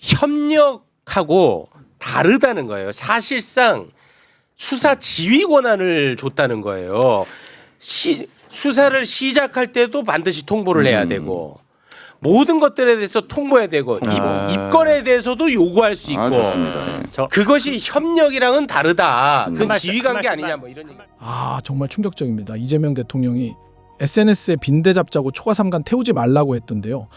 협력하고 다르다는 거예요. 사실상 수사 지휘 권한을 줬다는 거예요. 수사를 시작할 때도 반드시 통보를 해야 되고 모든 것들에 대해서 통보해야 되고 입건에 대해서도 요구할 수 있고 좋습니다. 그것이 협력이랑은 다르다. 그건 지휘관계 아니냐 뭐 이런 얘기. 정말 충격적입니다. 이재명 대통령이 SNS에 빈대 잡자고 초과삼간 태우지 말라고 했던데요.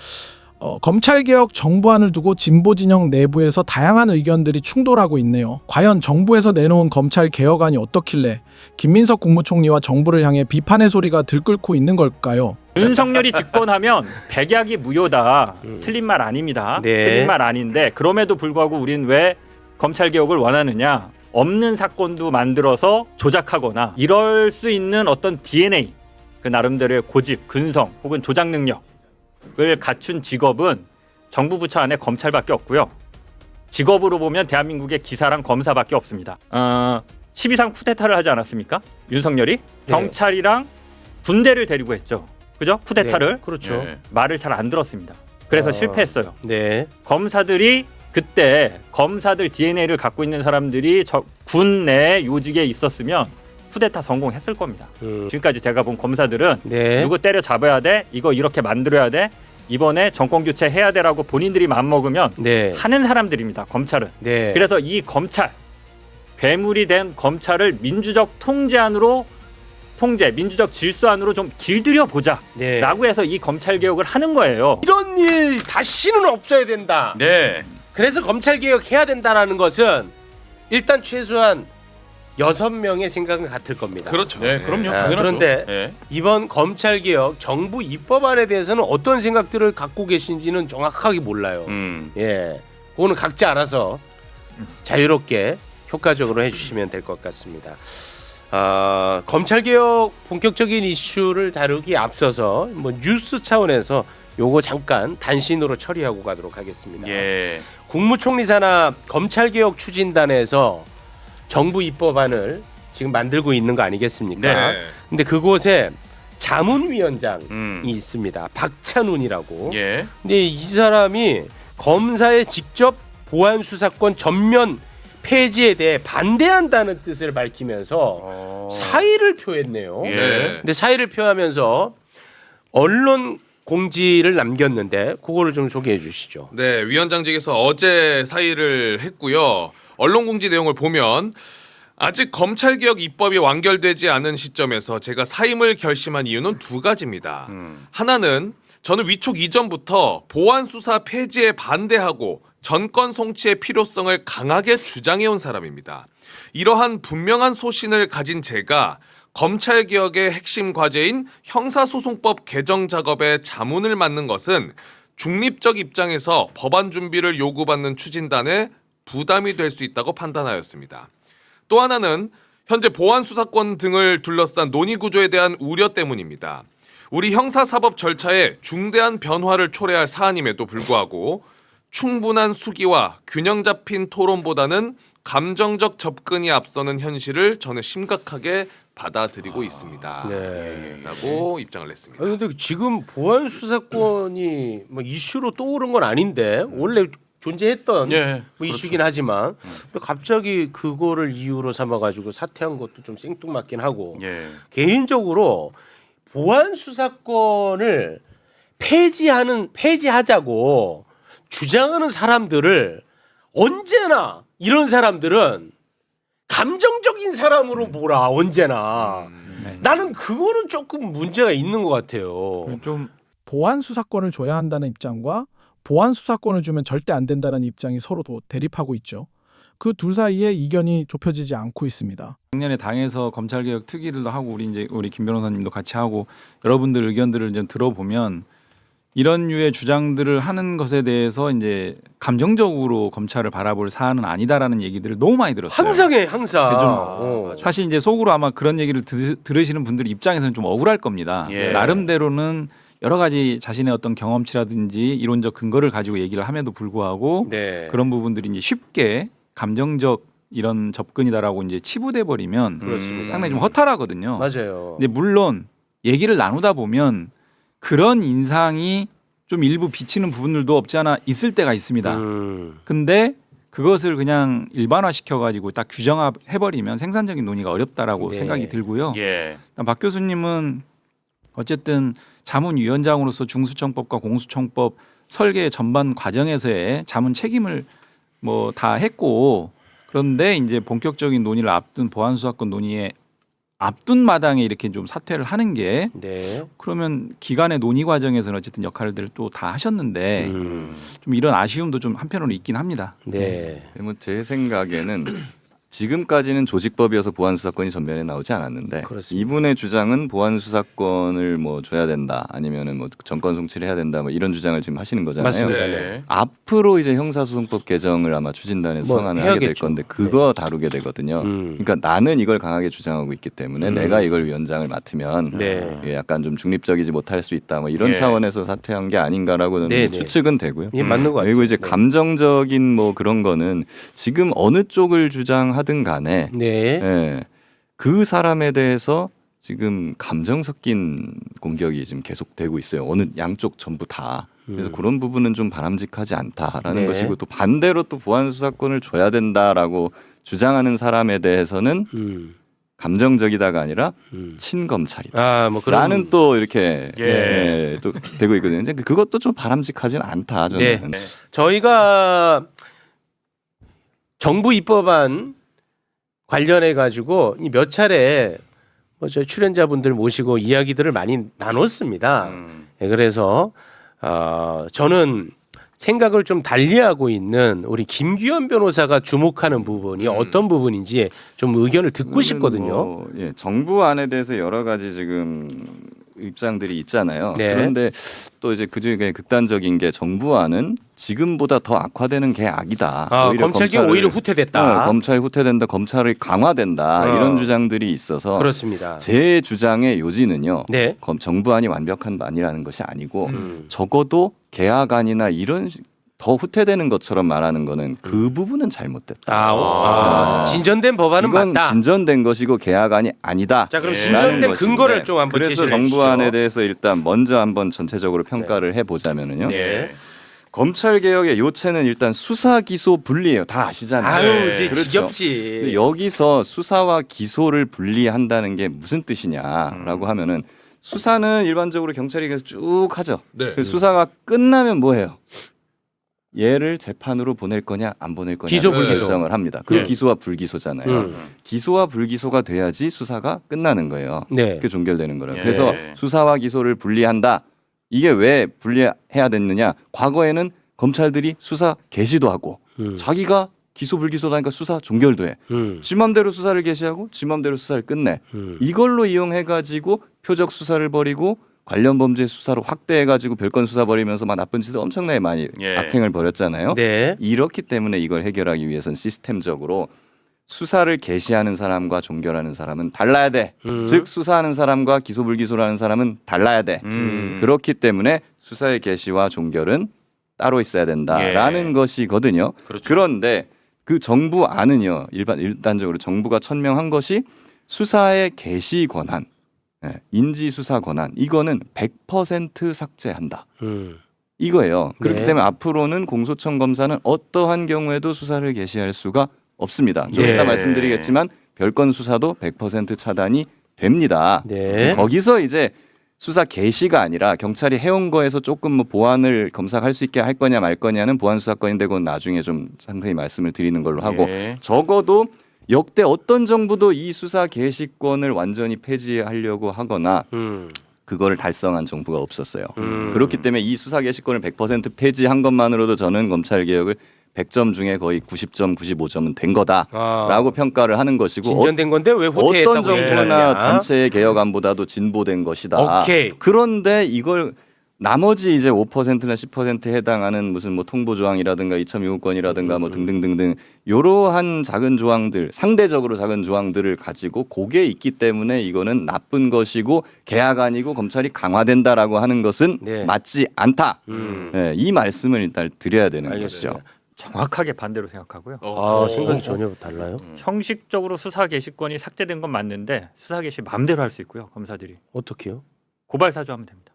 검찰개혁 정부안을 두고 진보 진영 내부에서 다양한 의견들이 충돌하고 있네요. 과연 정부에서 내놓은 검찰개혁안이 어떻길래 김민석 국무총리와 정부를 향해 비판의 소리가 들끓고 있는 걸까요? 윤석열이 집권하면 백약이 무효다. 틀린 말 아닙니다. 네. 틀린 말 아닌데 그럼에도 불구하고 우린 왜 검찰개혁을 원하느냐. 없는 사건도 만들어서 조작하거나 이럴 수 있는 어떤 DNA, 그 나름대로의 고집, 근성 혹은 조작 능력을 갖춘 직업은 정부 부처 안에 검찰밖에 없고요. 직업으로 보면 대한민국의 기사랑 검사밖에 없습니다. 12.3 쿠데타를 하지 않았습니까? 윤석열이 경찰이랑 군대를 데리고 했죠. 그죠? 쿠데타를. 네, 그렇죠. 네. 말을 잘 안 들었습니다. 그래서 실패했어요. 네. 검사들이 그때 검사들 DNA를 갖고 있는 사람들이 군 내 요직에 있었으면 쿠데타 성공했을 겁니다. 지금까지 제가 본 검사들은 네. 누구 때려 잡아야 돼, 이거 이렇게 만들어야 돼, 이번에 정권 교체 해야 돼라고 본인들이 마음먹으면 네. 하는 사람들입니다. 검찰은. 네. 그래서 이 검찰, 괴물이 된 검찰을 민주적 통제안으로 민주적 질서안으로 좀 길들여 보자 네. 라고 해서 이 검찰 개혁을 하는 거예요. 이런 일 다시는 없어야 된다. 네. 그래서 검찰 개혁해야 된다라는 것은 일단 최소한 6명의 생각은 같을 겁니다. 그렇죠. 네, 그럼요. 아, 당연하죠. 그런데 네. 이번 검찰 개혁 정부 입법안에 대해서는 어떤 생각들을 갖고 계신지는 정확하게 몰라요. 예, 그거는 각자 알아서 자유롭게 효과적으로 해주시면 될 것 같습니다. 검찰 개혁 본격적인 이슈를 다루기 앞서서 뭐 뉴스 차원에서 요거 잠깐 단신으로 처리하고 가도록 하겠습니다. 예. 국무총리 산하 검찰 개혁 추진단에서 정부 입법안을 지금 만들고 있는 거 아니겠습니까? 네. 근데 그곳에 자문위원장이 음. 있습니다. 박찬훈이라고. 예. 근데 이 사람이 검사의 직접 보안 수사권 전면 폐지에 대해 반대한다는 뜻을 밝히면서 사의를 표했네요. 예. 근데 사의를 표하면서 언론 공지를 남겼는데 그거를 좀 소개해 주시죠. 네, 위원장직에서 어제 사의를 했고요. 언론 공지 내용을 보면 아직 검찰개혁 입법이 완결되지 않은 시점에서 제가 사임을 결심한 이유는 두 가지입니다. 하나는 저는 위촉 이전부터 보안 수사 폐지에 반대하고 전권 송치의 필요성을 강하게 주장해온 사람입니다. 이러한 분명한 소신을 가진 제가 검찰개혁의 핵심 과제인 형사소송법 개정 작업에 자문을 맡는 것은 중립적 입장에서 법안 준비를 요구받는 추진단에 부담이 될 수 있다고 판단하였습니다. 또 하나는 현재 보안 수사권 등을 둘러싼 논의 구조에 대한 우려 때문입니다. 우리 형사사법 절차에 중대한 변화를 초래할 사안임에도 불구하고 충분한 수기와 균형 잡힌 토론보다는 감정적 접근이 앞서는 현실을 저는 심각하게 받아들이고 있습니다. 네. 라고 입장을 냈습니다. 근데 지금 보안 수사권이 뭐 이슈로 떠오른 건 아닌데 원래 존재했던 예, 뭐 이슈긴 하지만 근데 갑자기 그거를 이유로 삼아가지고 사퇴한 것도 좀 생뚱맞긴 하고 예. 개인적으로 보안 수사권을 폐지하자고 주장하는 사람들을 언제나 이런 사람들은 감정적인 사람으로 몰아 언제나 나는 그거는 조금 문제가 있는 것 같아요. 좀 보안 수사권을 줘야 한다는 입장과 보안 수사권을 주면 절대 안 된다는 입장이 서로 대립하고 있죠. 그 둘 사이에 이견이 좁혀지지 않고 있습니다. 작년에 당에서 검찰개혁 특위들도 하고 우리 김 변호사님도 같이 하고 여러분들 의견들을 좀 들어보면 이런 류의 주장들을 하는 것에 대해서 이제 감정적으로 검찰을 바라볼 사안은 아니다라는 얘기들을 너무 많이 들었어요. 항상 해 항상. 좀 사실 이제 속으로 아마 그런 얘기를 들으시는 분들 입장에서는 좀 억울할 겁니다. 예. 나름대로는 여러 가지 자신의 어떤 경험치라든지 이론적 근거를 가지고 얘기를 함에도 불구하고 네. 그런 부분들이 이제 쉽게 감정적 이런 접근이다라고 이제 치부돼 버리면 그렇습니다. 상당히 좀 허탈하거든요. 맞아요. 근데 물론 얘기를 나누다 보면 그런 인상이 좀 일부 비치는 부분들도 없지 않아 있을 때가 있습니다. 근데 그것을 그냥 일반화시켜 가지고 딱 규정해버리면 생산적인 논의가 어렵다라고 네. 생각이 들고요. 예. 박 교수님은 어쨌든 자문위원장으로서 중수청법과 공수청법 설계 전반 과정에서의 자문 책임을 뭐 다 했고, 그런데 이제 본격적인 논의를 앞둔 보안수사권 논의에 앞둔 마당에 이렇게 좀 사퇴를 하는 게 네. 그러면 기간의 논의 과정에서는 어쨌든 역할들을 또 다 하셨는데 좀 이런 아쉬움도 좀 한편으로 있긴 합니다. 네. 제 생각에는 지금까지는 조직법이어서 보안수사권이 전면에 나오지 않았는데 그렇습니다. 이분의 주장은 보안수사권을 뭐 줘야 된다 아니면은 뭐 정권 송치를 해야 된다 뭐 이런 주장을 지금 하시는 거잖아요. 맞습니다. 네. 앞으로 이제 형사소송법 개정을 아마 추진단에서 뭐 성안을 하게 될 해야겠죠. 건데 그거 다루게 되거든요. 그러니까 나는 이걸 강하게 주장하고 있기 때문에 내가 이걸 위원장을 맡으면 네. 이게 약간 좀 중립적이지 못할 수 있다 뭐 이런 예. 차원에서 사퇴한 게 아닌가라고 저는 네, 뭐 네. 추측은 되고요. 예, 맞는 것 같아요. 그리고 이제 네. 감정적인 뭐 그런 거는 지금 어느 쪽을 주장하든 간에 네. 예, 그 사람에 대해서 지금 감정 섞인 공격이 지금 계속되고 있어요. 어느 양쪽 전부 다. 그래서 그런 부분은 좀 바람직하지 않다라는 네. 것이고 또 반대로 또 보안 수사권을 줘야 된다라고 주장하는 사람에 대해서는 감정적이다가 아니라 친검찰이다. 아, 뭐 그런 라는 또 이렇게 예. 예, 또 되고 있거든요. 근데 그것도 좀 바람직하진 않다. 저는. 네. 저희가 정부 입법안 관련해 가지고 몇 차례 뭐 저희 출연자분들 모시고 이야기들을 많이 나눴습니다. 네, 그래서 저는 생각을 좀 달리하고 있는 우리 김규현 변호사가 주목하는 부분이 어떤 부분인지 좀 의견을 듣고 싶거든요. 뭐, 예, 정부 안에 대해서 여러 가지 지금 입장들이 있잖아요. 네. 그런데 또 이제 그중에 극단적인 게 정부안은 지금보다 더 악화되는 게 악이다. 검찰이 검찰을- 오히려 후퇴됐다. 검찰이 후퇴된다. 검찰이 강화된다. 이런 주장들이 있어서 그렇습니다. 제 주장의 요지는요. 네. 정부안이 완벽한 안이라는 것이 아니고 적어도 개혁안이나 이런 더 후퇴되는 것처럼 말하는 거는 그 부분은 잘못됐다. 진전된 법안은 이건 맞다. 진전된 것이고 개혁안이 아니다. 자, 그럼 예. 진전된 라는 근거를 것인데 좀 한번 그래서 제시를 정부안에 해주시죠. 대해서 일단 먼저 한번 전체적으로 평가를 해보자면은요. 네. 검찰 개혁의 요체는 일단 수사 기소 분리예요. 다 아시잖아요. 아유, 네. 이제 그렇죠. 지겹지. 근데 여기서 수사와 기소를 분리한다는 게 무슨 뜻이냐라고 하면은 수사는 일반적으로 경찰이 계속 쭉 하죠. 네. 그 수사가 끝나면 뭐해요? 얘를 재판으로 보낼 거냐 안 보낼 거냐 기소, 불기소. 결정을 합니다. 그 네. 기소와 불기소잖아요. 기소와 불기소가 돼야지 수사가 끝나는 거예요. 네. 그게 종결되는 거예요. 예. 그래서 수사와 기소를 분리한다. 이게 왜 분리해야 됐느냐? 과거에는 검찰들이 수사 개시도 하고 자기가 기소 불기소도 하니까 수사 종결도 해. 지 맘대로 수사를 개시하고 지 맘대로 수사를 끝내. 이걸로 이용해 가지고 표적 수사를 벌이고 관련 범죄 수사로 확대해 가지고 별건 수사 벌이면서 막 나쁜 짓을 엄청나게 많이 예. 악행을 벌였잖아요. 네. 이렇기 때문에 이걸 해결하기 위해서는 시스템적으로 수사를 개시하는 사람과 종결하는 사람은 달라야 돼. 즉 수사하는 사람과 기소 불기소를 하는 사람은 달라야 돼. 그렇기 때문에 수사의 개시와 종결은 따로 있어야 된다라는 예. 것이거든요. 그렇죠. 그런데 그 정부안은요. 일단적으로 정부가 천명한 것이 수사의 개시 권한, 인지 수사 권한 이거는 100% 삭제한다. 이거예요. 그렇기 네. 때문에 앞으로는 공소청 검사는 어떠한 경우에도 수사를 개시할 수가 없습니다. 좀 예. 이따 말씀드리겠지만 별건 수사도 100% 차단이 됩니다. 네. 거기서 이제 수사 개시가 아니라 경찰이 해온 거에서 조금 뭐 보완을 검사가 할 수 있게 할 거냐 말 거냐는 보안 수사권인데 그건 나중에 좀 상세히 말씀을 드리는 걸로 하고 예. 적어도 역대 어떤 정부도 이 수사 개시권을 완전히 폐지하려고 하거나 그거를 달성한 정부가 없었어요. 그렇기 때문에 이 수사 개시권을 100% 폐지한 것만으로도 저는 검찰 개혁을 100점 중에 거의 90점, 95점은 된 거다라고 평가를 하는 것이고 진전된 건데 왜 후퇴했다고 어떤 정부나 얘기하냐. 단체의 개혁안보다도 진보된 것이다. 오케이. 그런데 이걸 나머지 이제 5%나 10%에 해당하는 무슨 뭐 통보 조항이라든가 이첩 요구권이라든가 뭐 등등등등 이러한 작은 조항들 상대적으로 작은 조항들을 가지고 그게 있기 때문에 이거는 나쁜 것이고 개혁안이고 검찰이 강화된다라고 하는 것은 네. 맞지 않다. 이 말씀을 일단 드려야 되는 알겠습니다. 것이죠. 정확하게 반대로 생각하고요. 생각이 전혀 달라요. 형식적으로 수사 개시권이 삭제된 건 맞는데 수사 개시 마음대로 할 수 있고요. 검사들이 어떻게요? 고발 사주하면 됩니다.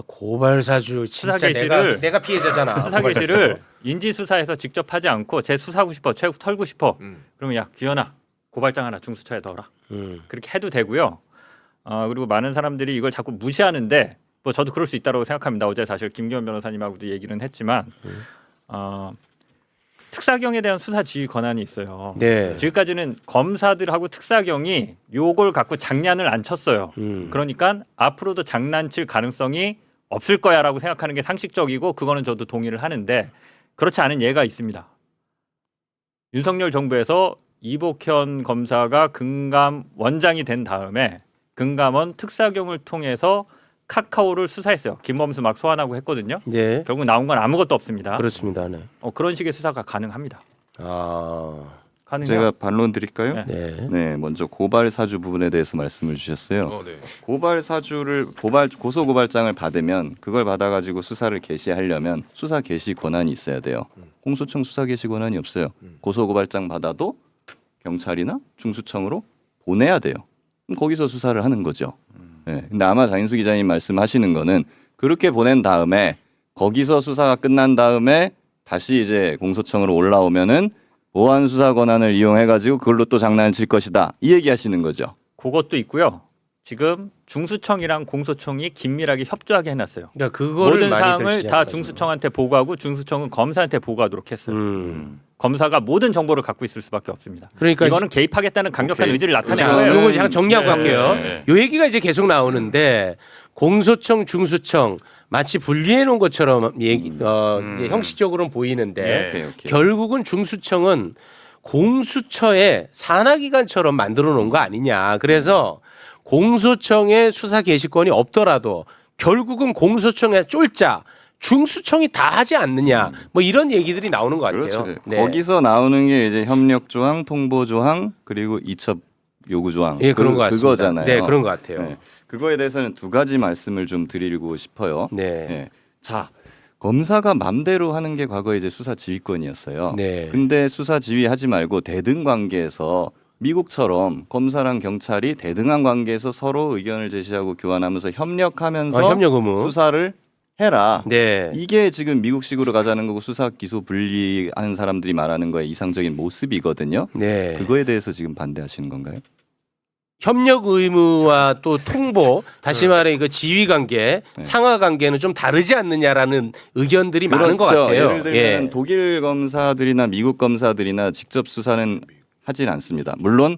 고발 사주 진짜 수사 개시를 내가 피해자잖아. 수사 개시를 인지 수사에서 직접 하지 않고 제 수사하고 싶어, 제 털고 싶어. 그러면 야 귀현아 고발장 하나 중수처에 넣어라. 그렇게 해도 되고요. 그리고 많은 사람들이 이걸 자꾸 무시하는데 뭐 저도 그럴 수 있다고 생각합니다. 어제 사실 김기현 변호사님하고도 얘기는 했지만 특사경에 대한 수사 지휘 권한이 있어요. 네. 지금까지는 검사들하고 특사경이 요걸 갖고 장난을 안 쳤어요. 그러니까 앞으로도 장난칠 가능성이 없을 거야라고 생각하는 게 상식적이고 그거는 저도 동의를 하는데 그렇지 않은 예가 있습니다. 윤석열 정부에서 이복현 검사가 금감 원장이 된 다음에 금감원 특사경을 통해서 카카오를 수사했어요. 김범수 막 소환하고 했거든요. 네. 결국 나온 건 아무것도 없습니다. 그렇습니다. 네. 그런 식의 수사가 가능합니다. 가능해요. 제가 반론 드릴까요? 네. 네. 네, 먼저 고발 사주 부분에 대해서 말씀을 주셨어요. 네. 고발 사주를 고소 고발장을 받으면 그걸 받아가지고 수사를 개시하려면 수사 개시 권한이 있어야 돼요. 공소청 수사 개시 권한이 없어요. 고소 고발장 받아도 경찰이나 중수청으로 보내야 돼요. 그럼 거기서 수사를 하는 거죠. 네. 근데 아마 장인수 기자님 말씀하시는 거는 그렇게 보낸 다음에 거기서 수사가 끝난 다음에 다시 이제 공소청으로 올라오면은 보안 수사 권한을 이용해 가지고 그걸로 또 장난을 칠 것이다. 이 얘기하시는 거죠. 그것도 있고요. 지금 중수청이랑 공소청이 긴밀하게 협조하게 해놨어요. 그러니까 그거를 모든 많이들 사항을 다 지적하죠. 중수청한테 보고하고 중수청은 검사한테 보고하도록 했어요. 검사가 모든 정보를 갖고 있을 수밖에 없습니다. 그러니까 이거는 개입하겠다는 강력한 오케이. 의지를 나타낸 자, 거예요. 요거 잠깐 정리하고 갈게요. 네. 요 얘기가 이제 계속 나오는데 공소청, 중수청 마치 분리해 놓은 것처럼 이제 형식적으로는 보이는데 오케이. 결국은 중수청은 공수처의 산하기관처럼 만들어 놓은 거 아니냐. 그래서 공소청의 수사 개시권이 없더라도 결국은 공소청의 쫄자 중수청이 다 하지 않느냐. 뭐 이런 얘기들이 나오는 것 같아요. 그렇죠. 네. 거기서 나오는 게 이제 협력 조항, 통보 조항, 그리고 이첩 요구 조항. 예, 그런 것 같습니다. 그거잖아요. 네, 그런 것 같아요. 네. 그거에 대해서는 두 가지 말씀을 좀 드리고 싶어요. 네. 네. 자, 검사가 맘대로 하는 게 과거에 이제 수사 지휘권이었어요. 네. 근데 수사 지휘하지 말고 대등 관계에서 미국처럼 검사랑 경찰이 대등한 관계에서 서로 의견을 제시하고 교환하면서 협력하면서 협력 의무. 수사를 해라. 네. 이게 지금 미국식으로 가자는 거고 수사 기소 분리하는 사람들이 말하는 거에 이상적인 모습이거든요. 네. 그거에 대해서 지금 반대하시는 건가요? 협력 의무와 또 통보, 다시 말해 그 지휘 관계, 상하 관계는 좀 다르지 않느냐라는 의견들이 많은 것 같아요. 예를 들면 예. 독일 검사들이나 미국 검사들이나 직접 수사는 하진 않습니다. 물론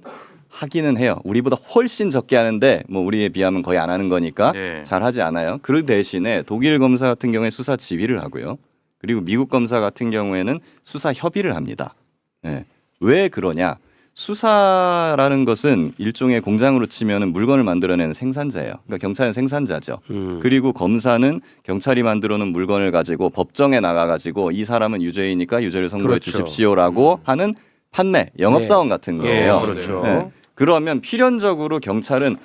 하기는 해요. 우리보다 훨씬 적게 하는데 뭐 우리에 비하면 거의 안 하는 거니까 네. 잘 하지 않아요. 그 대신에 독일 검사 같은 경우에 수사 지휘를 하고요. 그리고 미국 검사 같은 경우에는 수사 협의를 합니다. 예. 왜 그러냐? 수사라는 것은 일종의 공장으로 치면은 물건을 만들어내는 생산자예요. 그러니까 경찰은 생산자죠. 그리고 검사는 경찰이 만들어놓은 물건을 가지고 법정에 나가가지고 이 사람은 유죄이니까 유죄를 선고해 그렇죠. 주십시오라고 하는 판매, 영업사원 같은 거예요. 그렇죠. 네. 그러면 필연적으로 경찰은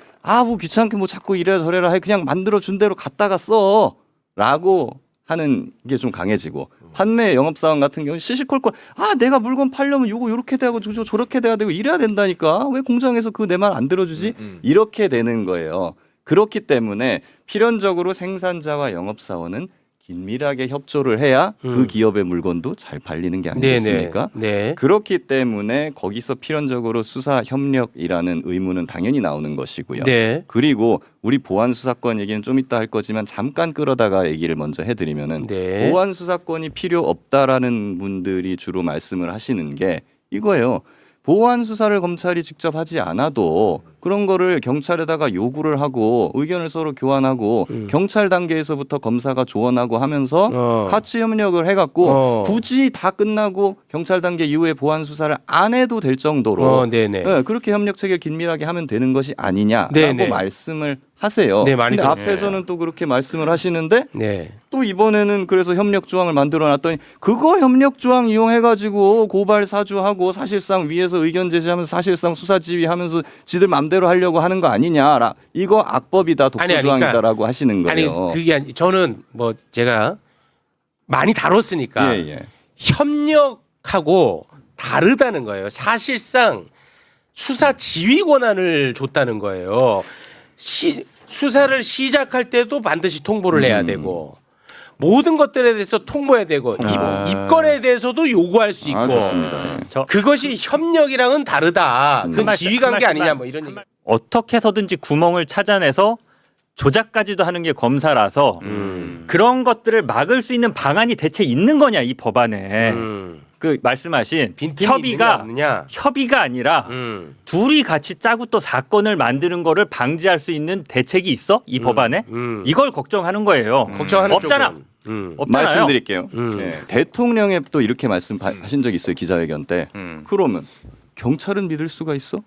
뭐 귀찮게 뭐 자꾸 이래라 저래라 해 그냥 만들어 준 대로 갖다가 써라고 하는 게 좀 강해지고 판매 영업사원 같은 경우는 시시콜콜 내가 물건 팔려면 요거 요렇게 돼야 되고 저렇게 돼야 되고 이래야 된다니까 왜 공장에서 그 내 말 안 들어주지 이렇게 되는 거예요. 그렇기 때문에 필연적으로 생산자와 영업사원은 긴밀하게 협조를 해야 그 기업의 물건도 잘 팔리는 게 아니겠습니까? 네. 그렇기 때문에 거기서 필연적으로 수사 협력이라는 의무는 당연히 나오는 것이고요. 네. 그리고 우리 보안 수사권 얘기는 좀 이따 할 거지만 잠깐 끌어다가 얘기를 먼저 해드리면은 네. 보안 수사권이 필요 없다라는 분들이 주로 말씀을 하시는 게 이거예요. 보안 수사를 검찰이 직접 하지 않아도 그런 거를 경찰에다가 요구를 하고 의견을 서로 교환하고 경찰 단계에서부터 검사가 조언하고 하면서 같이 협력을 해갖고 굳이 다 끝나고 경찰 단계 이후에 보안 수사를 안 해도 될 정도로 네네. 네, 그렇게 협력 체계를 긴밀하게 하면 되는 것이 아니냐라고 네네. 말씀을 하세요. 네, 많이 근데 들었어요. 앞에서는 또 그렇게 말씀을 하시는데 네. 또 이번에는 그래서 협력 조항을 만들어 놨더니 그거 협력 조항 이용해 가지고 고발 사주하고 사실상 위에서 의견 제시하면서 사실상 수사 지휘하면서 지들 맘대로 하려고 하는 거 아니냐라 이거 악법이다 독소 아니, 조항이다라고 그러니까, 하시는 거예요. 아니 그게 저는 뭐 제가 많이 다뤘으니까 예. 협력하고 다르다는 거예요. 사실상 수사 지휘 권한을 줬다는 거예요. 수사를 시작할 때도 반드시 통보를 해야 되고 모든 것들에 대해서 통보해야 되고 입건에 대해서도 요구할 수 있고 아, 좋습니다. 예. 그것이 협력이랑은 다르다. 그 말씀, 지휘 관계 한 말씀, 아니냐 뭐 이런 얘기. 어떻게 해서든지 구멍을 찾아내서 조작까지도 하는 게 검사라서 그런 것들을 막을 수 있는 방안이 대체 있는 거냐 이 법안에. 그 말씀하신 빈틈이 협의가 있느냐. 협의가 아니라 둘이 같이 짜고 또 사건을 만드는 거를 방지할 수 있는 대책이 있어? 이 법안에? 이걸 걱정하는 거예요. 걱정하는 없잖아. 쪽은. 없잖아요. 말씀드릴게요. 예. 대통령이 또 이렇게 말씀하신 적이 있어요. 기자회견 때. 그러면 경찰은 믿을 수가 있어?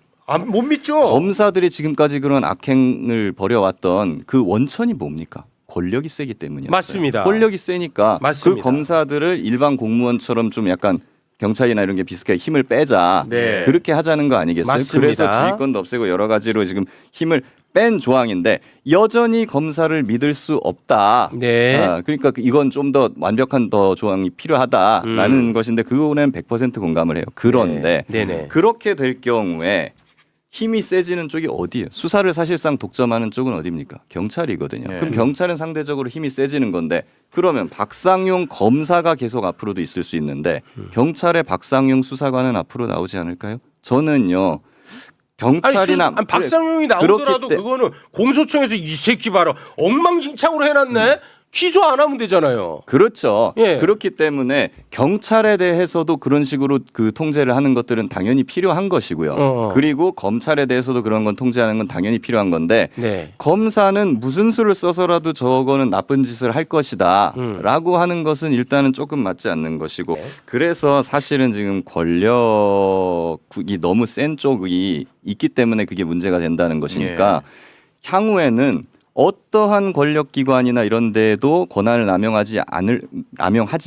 못 믿죠. 검사들이 지금까지 그런 악행을 벌여왔던 그 원천이 뭡니까? 권력이 세기 때문이었어요. 맞습니다. 권력이 세니까 맞습니다. 그 검사들을 일반 공무원처럼 좀 약간 경찰이나 이런 게 비슷하게 힘을 빼자. 네. 그렇게 하자는 거 아니겠어요? 맞습니다. 그래서 지휘권도 없애고 여러 가지로 지금 힘을 뺀 조항인데 여전히 검사를 믿을 수 없다. 네. 그러니까 이건 좀 더 완벽한 더 조항이 필요하다라는 것인데 그거는 100% 공감을 해요. 그런데 네네. 그렇게 될 경우에 힘이 세지는 쪽이 어디예요? 수사를 사실상 독점하는 쪽은 어디입니까? 경찰이거든요. 그럼 경찰은 상대적으로 힘이 세지는 건데 그러면 박상용 검사가 계속 앞으로도 있을 수 있는데 경찰의 박상용 수사관은 앞으로 나오지 않을까요? 저는요. 경찰이나 박상용이 나오더라도 그거는 공소청에서 이 새끼 봐라 엉망진창으로 해놨네. 취소 안 하면 되잖아요. 그렇죠. 예. 그렇기 때문에 경찰에 대해서도 그런 식으로 그 통제를 하는 것들은 당연히 필요한 것이고요. 그리고 검찰에 대해서도 그런 건 통제하는 건 당연히 필요한 건데 네. 검사는 무슨 수를 써서라도 저거는 나쁜 짓을 할 것이다 라고 하는 것은 일단은 조금 맞지 않는 것이고 네. 그래서 사실은 지금 권력이 너무 센 쪽이 있기 때문에 그게 문제가 된다는 것이니까 향후에는 어떠한 권력기관이나 이런 데도 권한을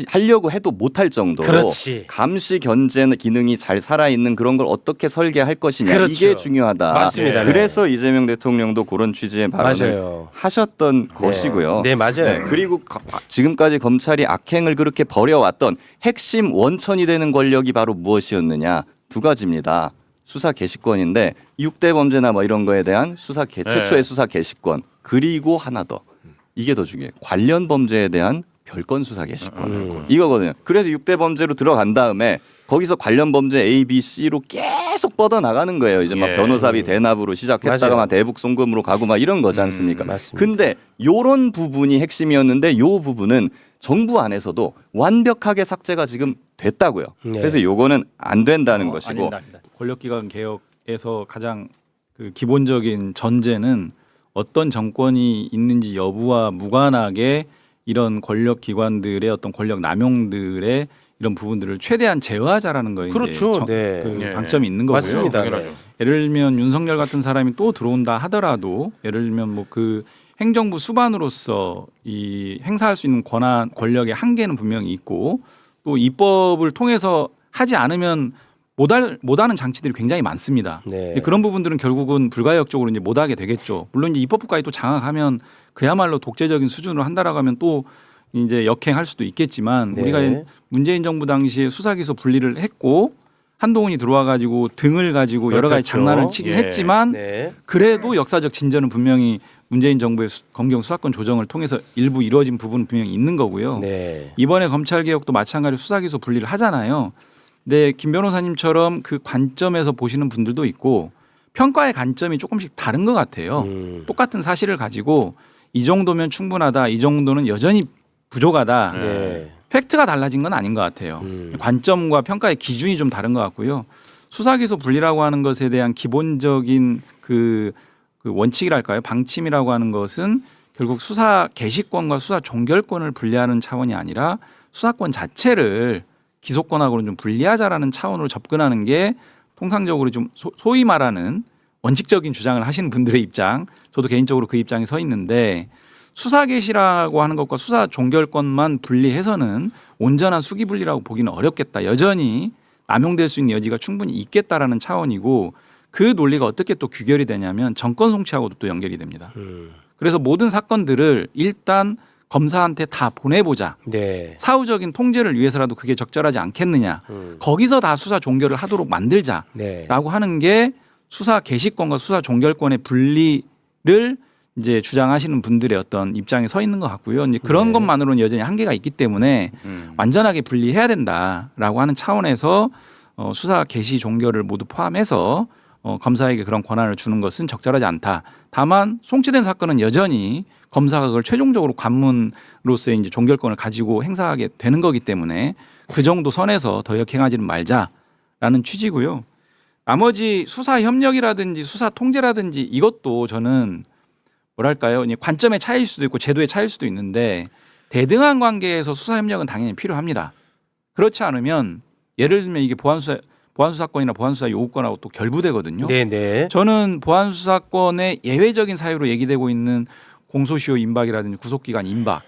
하려고 해도 못할 정도로 그렇지. 감시 견제 기능이 잘 살아있는 그런 걸 어떻게 설계할 것이냐 그렇죠. 이게 중요하다. 맞습니다. 그래서 이재명 대통령도 그런 취지의 발언을 맞아요. 하셨던 것이고요. 네, 맞아요. 그리고 지금까지 검찰이 악행을 그렇게 벌여왔던 핵심 원천이 되는 권력이 바로 무엇이었느냐? 두 가지입니다. 수사 개시권인데 6대 범죄나 뭐 이런 거에 대한 최초의 수사 개시권 그리고 하나 더 이게 더 중요해요. 관련 범죄에 대한 별건 수사 개시권 이거거든요. 그래서 6대 범죄로 들어간 다음에 거기서 관련 범죄 A, B, C로 계속 뻗어 나가는 거예요. 이제 막 변호사비 대납으로 시작했다가 맞아요. 막 대북 송금으로 가고 막 이런 거지 않습니까? 맞습니다. 근데 요런 부분이 핵심이었는데 요 부분은 정부 안에서도 완벽하게 삭제가 지금 됐다고요. 네. 그래서 요거는 안 된다는 것이고 아닙니다. 권력기관 개혁에서 가장 그 기본적인 전제는 어떤 정권이 있는지 여부와 무관하게 이런 권력기관들의 어떤 권력 남용들의 이런 부분들을 최대한 제어하자라는 거에 그렇죠. 이제 네. 그 방점이 있는 거고요. 맞습니다. 네. 예를 들면 윤석열 같은 사람이 또 들어온다 하더라도 예를 들면 뭐 그 행정부 수반으로서 이 행사할 수 있는 권력의 한계는 분명히 있고 또 입법을 통해서 하지 않으면 못하는 장치들이 굉장히 많습니다. 네. 그런 부분들은 결국은 불가역적으로 이제 못하게 되겠죠. 물론 이제 입법부까지 또 장악하면 그야말로 독재적인 수준으로 한다라고 하면 또 이제 역행할 수도 있겠지만 네. 우리가 문재인 정부 당시에 수사기소 분리를 했고 한동훈이 들어와 가지고 등을 가지고 여러 가지 그렇겠죠. 장난을 치긴 했지만 네. 그래도 역사적 진전은 분명히 문재인 정부의 검경 수사권 조정을 통해서 일부 이루어진 부분은 분명히 있는 거고요. 네. 이번에 검찰 개혁도 마찬가지로 수사기소 분리를 하잖아요. 근데 김 변호사님처럼 그 관점에서 보시는 분들도 있고 평가의 관점이 조금씩 다른 것 같아요. 똑같은 사실을 가지고 이 정도면 충분하다, 이 정도는 여전히 부족하다. 네. 팩트가 달라진 건 아닌 것 같아요. 관점과 평가의 기준이 좀 다른 것 같고요. 수사기소 분리라고 하는 것에 대한 기본적인 그 원칙이랄까요? 방침이라고 하는 것은 결국 수사 개시권과 수사 종결권을 분리하는 차원이 아니라 수사권 자체를 기소권하고는 좀 분리하자라는 차원으로 접근하는 게 통상적으로 좀 소위 말하는 원칙적인 주장을 하시는 분들의 입장, 저도 개인적으로 그 입장에 서 있는데 수사 개시라고 하는 것과 수사 종결권만 분리해서는 온전한 수기 분리라고 보기는 어렵겠다. 여전히 남용될 수 있는 여지가 충분히 있겠다라는 차원이고 그 논리가 어떻게 또 귀결이 되냐면 정권 송치하고도 또 연결이 됩니다. 그래서 모든 사건들을 일단 검사한테 다 보내보자. 네. 사후적인 통제를 위해서라도 그게 적절하지 않겠느냐. 거기서 다 수사 종결을 하도록 만들자라고 네. 하는 게 수사 개시권과 수사 종결권의 분리를 이제 주장하시는 분들의 어떤 입장에 서 있는 것 같고요. 이제 그런 네. 것만으로는 여전히 한계가 있기 때문에 완전하게 분리해야 된다라고 하는 차원에서 수사 개시 종결을 모두 포함해서 검사에게 그런 권한을 주는 것은 적절하지 않다. 다만 송치된 사건은 여전히 검사가 그걸 최종적으로 관문으로서의 이제 종결권을 가지고 행사하게 되는 거기 때문에 그 정도 선에서 더 역행하지는 말자라는 취지고요. 나머지 수사 협력이라든지 수사 통제라든지 이것도 저는 뭐랄까요? 관점의 차이일 수도 있고 제도의 차이일 수도 있는데 대등한 관계에서 수사 협력은 당연히 필요합니다. 그렇지 않으면 예를 들면 이게 보안수사권이나 보안수사 요구권하고 또 결부되거든요. 네네. 저는 보안수사권의 예외적인 사유로 얘기되고 있는 공소시효 임박이라든지 구속기간 임박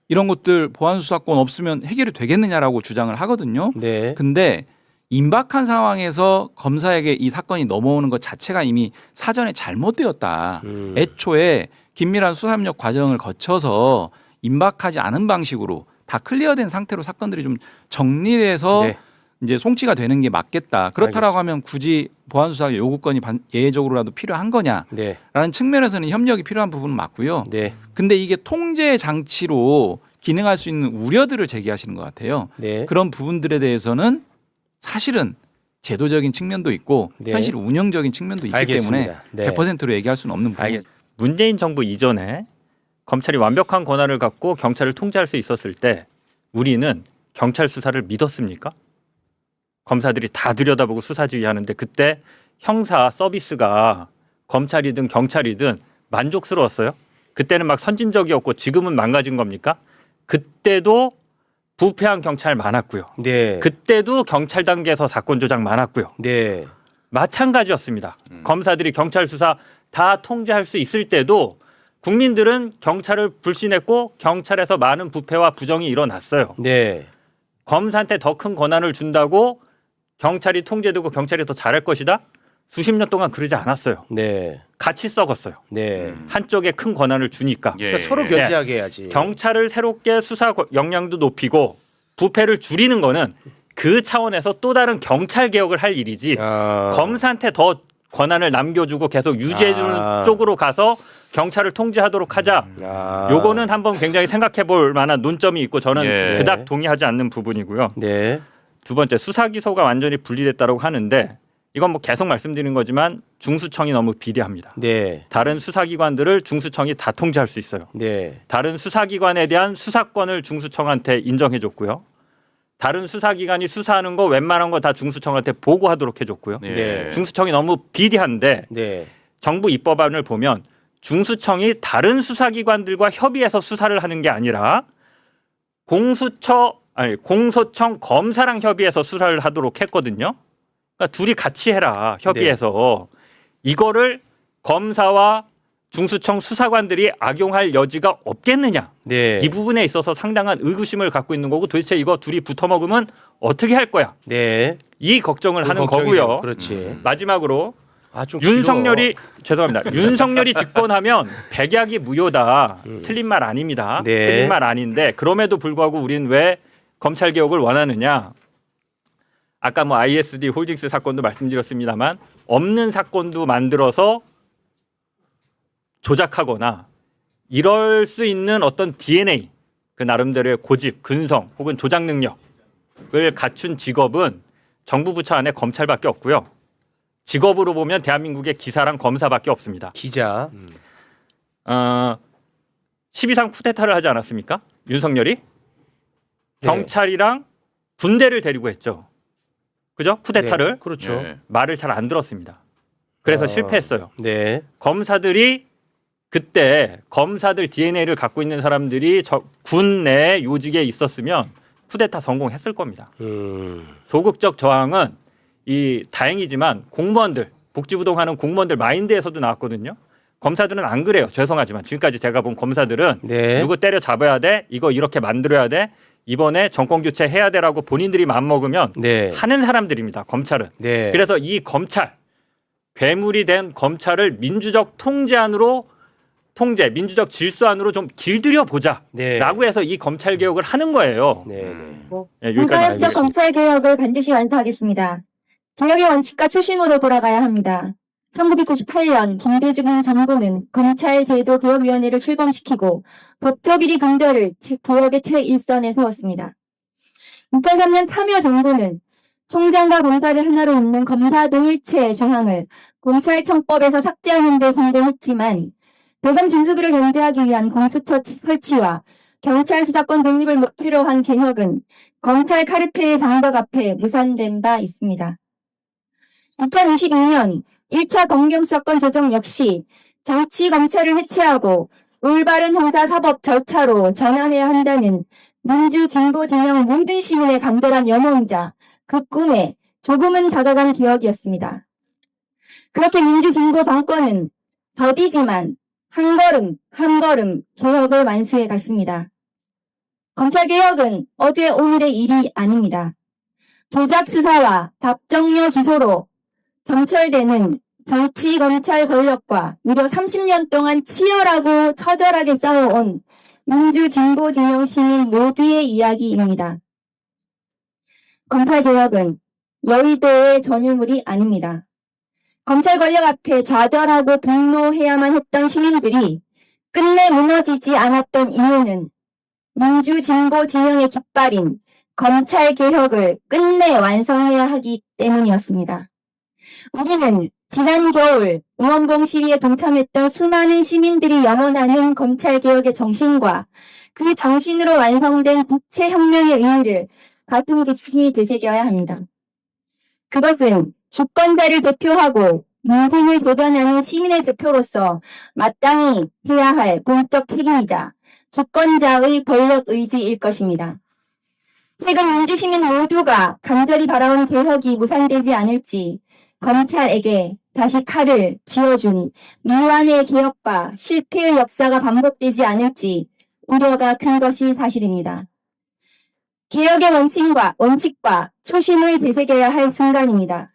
이런 것들 보안수사권 없으면 해결이 되겠느냐라고 주장을 하거든요. 네. 근데 임박한 상황에서 검사에게 이 사건이 넘어오는 것 자체가 이미 사전에 잘못되었다. 애초에 긴밀한 수사협력 과정을 거쳐서 임박하지 않은 방식으로 다 클리어된 상태로 사건들이 좀 정리돼서 네. 이제 송치가 되는 게 맞겠다. 그렇다라고 하면 굳이 보안수사 요구권이 예외적으로라도 필요한 거냐라는 네. 측면에서는 협력이 필요한 부분은 맞고요. 네. 근데 이게 통제 장치로 기능할 수 있는 우려들을 제기하시는 것 같아요. 네. 그런 부분들에 대해서는 사실은 제도적인 측면도 있고 네. 현실 운영적인 측면도 있기 알겠습니다. 때문에 네. 100%로 얘기할 수는 없는 부분. 알겠- 문재인 정부 이전에 검찰이 완벽한 권한을 갖고 경찰을 통제할 수 있었을 때 우리는 경찰 수사를 믿었습니까? 검사들이 다 들여다보고 수사지휘 하는데 그때 형사 서비스가 검찰이든 경찰이든 만족스러웠어요? 그때는 막 선진적이었고 지금은 망가진 겁니까? 그때도 부패한 경찰 많았고요. 네. 그때도 경찰 단계에서 사건 조작 많았고요. 네. 마찬가지였습니다. 검사들이 경찰 수사 다 통제할 수 있을 때도 국민들은 경찰을 불신했고 경찰에서 많은 부패와 부정이 일어났어요. 네. 검사한테 더 큰 권한을 준다고 경찰이 통제되고 경찰이 더 잘할 것이다? 수십 년 동안 그러지 않았어요. 네. 같이 썩었어요. 네. 한쪽에 큰 권한을 주니까. 예. 그러니까 서로 견제하게 해야지. 경찰을 새롭게 수사 역량도 높이고 부패를 줄이는 거는 그 차원에서 또 다른 경찰 개혁을 할 일이지 검사한테 더 권한을 남겨주고 계속 유지해주는 쪽으로 가서 경찰을 통제하도록 하자. 요거는 한번 굉장히 생각해볼 만한 논점이 있고 저는 예. 그닥 동의하지 않는 부분이고요. 네. 두 번째 수사 기소가 완전히 분리됐다고 하는데 이건 뭐 계속 말씀드리는 거지만 중수청이 너무 비대합니다. 네. 다른 수사기관들을 중수청이 다 통제할 수 있어요. 네. 다른 수사기관에 대한 수사권을 중수청한테 인정해줬고요. 다른 수사기관이 수사하는 거 웬만한 거 다 중수청한테 보고하도록 해줬고요. 네. 중수청이 너무 비대한데 네. 정부 입법안을 보면 중수청이 다른 수사기관들과 협의해서 수사를 하는 게 아니라 공소청 검사랑 협의해서 수사를 하도록 했거든요. 그러니까 둘이 같이 해라 협의해서 이거를 검사와 중수청 수사관들이 악용할 여지가 없겠느냐. 네. 이 부분에 있어서 상당한 의구심을 갖고 있는 거고 도대체 이거 둘이 붙어 먹으면 어떻게 할 거야? 네. 이 걱정을 그 하는 걱정이네요. 거고요. 그렇지. 마지막으로 좀 윤석열이 죄송합니다. 윤석열이 집권하면 백약이 무효다. 틀린 말 아닙니다. 네. 틀린 말 아닌데 그럼에도 불구하고 우린 왜 검찰 개혁을 원하느냐? 아까 뭐 ISD 홀딩스 사건도 말씀드렸습니다만 없는 사건도 만들어서 조작하거나 이럴 수 있는 어떤 DNA 그 나름대로의 고집, 근성 혹은 조작 능력을 갖춘 직업은 정부 부처 안에 검찰밖에 없고요. 직업으로 보면 대한민국의 기사랑 검사밖에 없습니다. 기자. 12.3 쿠데타를 하지 않았습니까? 윤석열이 네. 경찰이랑 군대를 데리고 했죠. 그죠? 쿠데타를 네. 그렇죠. 네. 말을 잘 안 들었습니다. 그래서 실패했어요. 네. 검사들이 그때 검사들 DNA를 갖고 있는 사람들이 군 내 요직에 있었으면 쿠데타 성공했을 겁니다. 소극적 저항은 이 다행이지만 공무원들 복지부동하는 공무원들 마인드에서도 나왔거든요. 검사들은 안 그래요. 죄송하지만 지금까지 제가 본 검사들은 네. 누구 때려 잡아야 돼. 이거 이렇게 만들어야 돼. 이번에 정권 교체 해야 되라고 본인들이 마음먹으면 네. 하는 사람들입니다. 검찰은. 네. 그래서 이 검찰 괴물이 된 검찰을 민주적 통제 안으로 민주적 질서 안으로 좀 길들여 보자. 네. 라고 해서 이 검찰 개혁을 하는 거예요. 네. 예, 여기까지 공과학적 알겠습니다. 검찰 개혁을 반드시 완수하겠습니다. 개혁의 원칙과 초심으로 돌아가야 합니다. 1998년 김대중 정부는 검찰제도개혁위원회를 출범시키고 법조비리 근절을 부엌의 최일선에 세웠습니다. 2003년 참여정부는 총장과 검사를 하나로 잇는 검사 동일체 조항을 검찰청법에서 삭제하는 데 성공했지만 대검 준수부를 견제하기 위한 공수처 설치와 경찰 수사권 독립을 목표로 한 개혁은 검찰 카르텔의 장벽 앞에 무산된 바 있습니다. 2022년 1차 검경수사권 조정 역시 정치 검찰을 해체하고 올바른 형사사법 절차로 전환해야 한다는 민주 진보 진영 모든 시민의 간절한 염원이자 그 꿈에 조금은 다가간 개혁이었습니다. 그렇게 민주 진보 정권은 더디지만 한 걸음 한 걸음 개혁을 완수해 갔습니다. 검찰개혁은 어제 오늘의 일이 아닙니다. 조작 수사와 답정려 기소로 점철되는 정치 검찰 권력과 무려 30년 동안 치열하고 처절하게 싸워온 민주 진보 진영 시민 모두의 이야기입니다. 검찰개혁은 여의도의 전유물이 아닙니다. 검찰 권력 앞에 좌절하고 분노해야만 했던 시민들이 끝내 무너지지 않았던 이유는 민주 진보 진영의 깃발인 검찰개혁을 끝내 완성해야 하기 때문이었습니다. 우리는 지난 겨울 응원봉 시위에 동참했던 수많은 시민들이 염원하는 검찰개혁의 정신과 그 정신으로 완성된 국채혁명의 의미를 가슴 깊이 되새겨야 합니다. 그것은 주권자를 대표하고 민생을 대변하는 시민의 대표로서 마땅히 해야 할 공적 책임이자 주권자의 권력 의지일 것입니다. 최근 민주시민 모두가 간절히 바라온 개혁이 무산되지 않을지 검찰에게 다시 칼을 쥐어준 미완의 개혁과 실패의 역사가 반복되지 않을지 우려가 큰 것이 사실입니다. 개혁의 원칙과 초심을 되새겨야 할 순간입니다.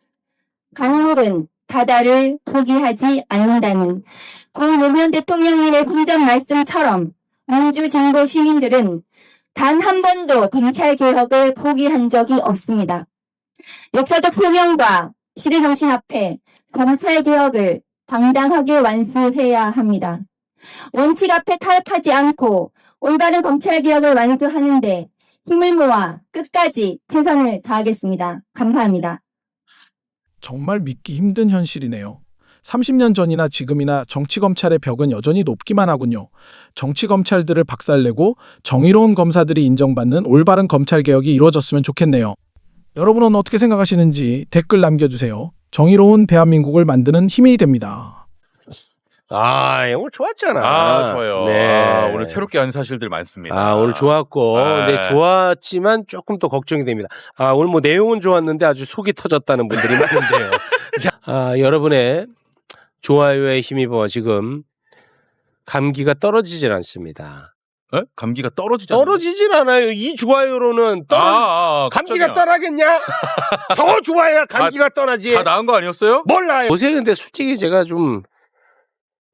강물은 바다를 포기하지 않는다는 고 노무현 대통령님의 선전 말씀처럼 민주 진보 시민들은 단 한 번도 검찰개혁을 포기한 적이 없습니다. 역사적 소명과 시대 정신 앞에 검찰개혁을 당당하게 완수해야 합니다. 원칙 앞에 타협하지 않고 올바른 검찰개혁을 완수하는데 힘을 모아 끝까지 최선을 다하겠습니다. 감사합니다. 정말 믿기 힘든 현실이네요. 30년 전이나 지금이나 정치검찰의 벽은 여전히 높기만 하군요. 정치검찰들을 박살내고 정의로운 검사들이 인정받는 올바른 검찰개혁이 이루어졌으면 좋겠네요. 여러분은 어떻게 생각하시는지 댓글 남겨주세요. 정의로운 대한민국을 만드는 힘이 됩니다. 아, 오늘 좋았잖아. 아, 좋아요. 네. 아, 오늘 새롭게 한 사실들 많습니다. 아, 오늘 좋았고, 아. 네, 좋았지만 조금 더 걱정이 됩니다. 아, 오늘 뭐 내용은 좋았는데 아주 속이 터졌다는 분들이 많은데요. 자, 여러분의 좋아요에 힘입어 지금 감기가 떨어지질 않습니다. 에? 감기가 떨어지잖아요. 떨어지질 않아요. 이 좋아요로는 감기가 깜짝이야. 떠나겠냐? 더 좋아야 감기가 떠나지. 다 나은 거 아니었어요? 몰라요. 요새 근데 솔직히 제가 좀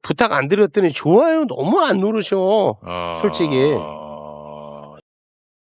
부탁 안 드렸더니 좋아요 너무 안 누르셔. 솔직히.